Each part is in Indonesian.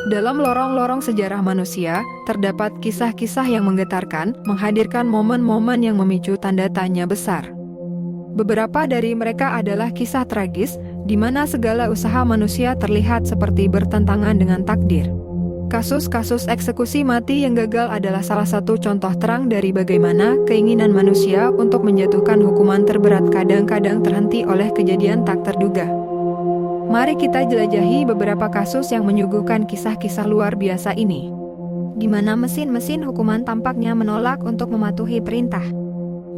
Dalam lorong-lorong sejarah manusia, terdapat kisah-kisah yang menggetarkan, menghadirkan momen-momen yang memicu tanda tanya besar. Beberapa dari mereka adalah kisah tragis, di mana segala usaha manusia terlihat seperti bertentangan dengan takdir. Kasus-kasus eksekusi mati yang gagal adalah salah satu contoh terang dari bagaimana keinginan manusia untuk menjatuhkan hukuman terberat kadang-kadang terhenti oleh kejadian tak terduga. Mari kita jelajahi beberapa kasus yang menyuguhkan kisah-kisah luar biasa ini. Gimana mesin-mesin hukuman tampaknya menolak untuk mematuhi perintah.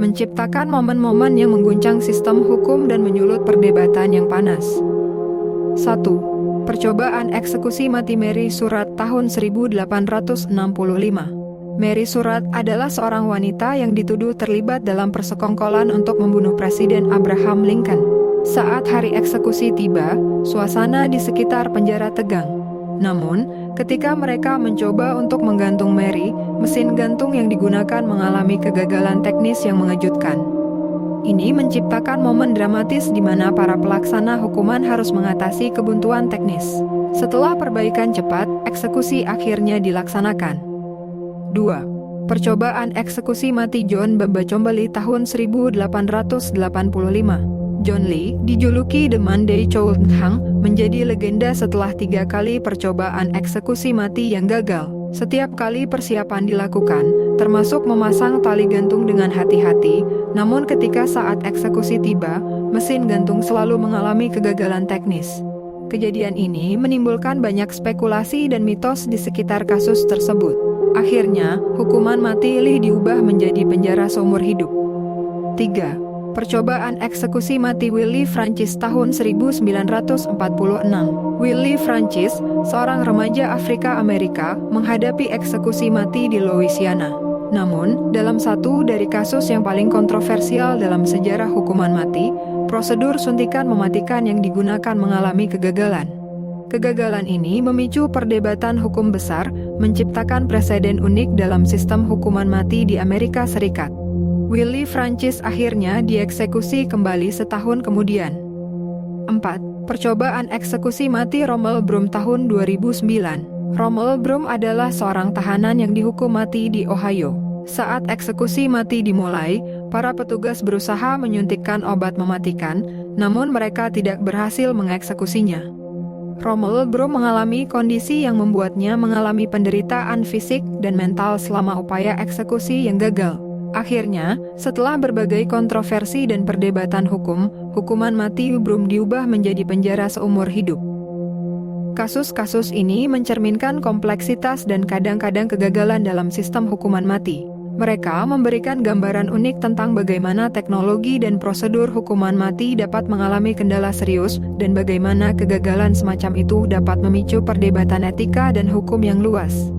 Menciptakan momen-momen yang mengguncang sistem hukum dan menyulut perdebatan yang panas. 1. Percobaan eksekusi mati Mary Surratt tahun 1865. Mary Surratt adalah seorang wanita yang dituduh terlibat dalam persekongkolan untuk membunuh Presiden Abraham Lincoln. Saat hari eksekusi tiba, suasana di sekitar penjara tegang. Namun, ketika mereka mencoba untuk menggantung Mary, mesin gantung yang digunakan mengalami kegagalan teknis yang mengejutkan. Ini menciptakan momen dramatis di mana para pelaksana hukuman harus mengatasi kebuntuan teknis. Setelah perbaikan cepat, eksekusi akhirnya dilaksanakan. 2. Percobaan eksekusi mati John Babacombali tahun 1885. John Lee, dijuluki The Monday Chow Hang, menjadi legenda setelah 3 kali percobaan eksekusi mati yang gagal. Setiap kali persiapan dilakukan, termasuk memasang tali gantung dengan hati-hati, namun ketika saat eksekusi tiba, mesin gantung selalu mengalami kegagalan teknis. Kejadian ini menimbulkan banyak spekulasi dan mitos di sekitar kasus tersebut. Akhirnya, hukuman mati Lee diubah menjadi penjara seumur hidup. 3. Percobaan eksekusi mati Willie Francis tahun 1946. Willie Francis, seorang remaja Afrika Amerika, menghadapi eksekusi mati di Louisiana. Namun, dalam satu dari kasus yang paling kontroversial dalam sejarah hukuman mati, prosedur suntikan mematikan yang digunakan mengalami kegagalan. Kegagalan ini memicu perdebatan hukum besar, menciptakan preseden unik dalam sistem hukuman mati di Amerika Serikat. Willie Francis akhirnya dieksekusi kembali setahun kemudian. 4. Percobaan eksekusi mati Rommel Broom tahun 2009. Rommel Broom adalah seorang tahanan yang dihukum mati di Ohio. Saat eksekusi mati dimulai, para petugas berusaha menyuntikkan obat mematikan, namun mereka tidak berhasil mengeksekusinya. Rommel Broom mengalami kondisi yang membuatnya mengalami penderitaan fisik dan mental selama upaya eksekusi yang gagal. Akhirnya, setelah berbagai kontroversi dan perdebatan hukum, hukuman mati Broom diubah menjadi penjara seumur hidup. Kasus-kasus ini mencerminkan kompleksitas dan kadang-kadang kegagalan dalam sistem hukuman mati. Mereka memberikan gambaran unik tentang bagaimana teknologi dan prosedur hukuman mati dapat mengalami kendala serius dan bagaimana kegagalan semacam itu dapat memicu perdebatan etika dan hukum yang luas.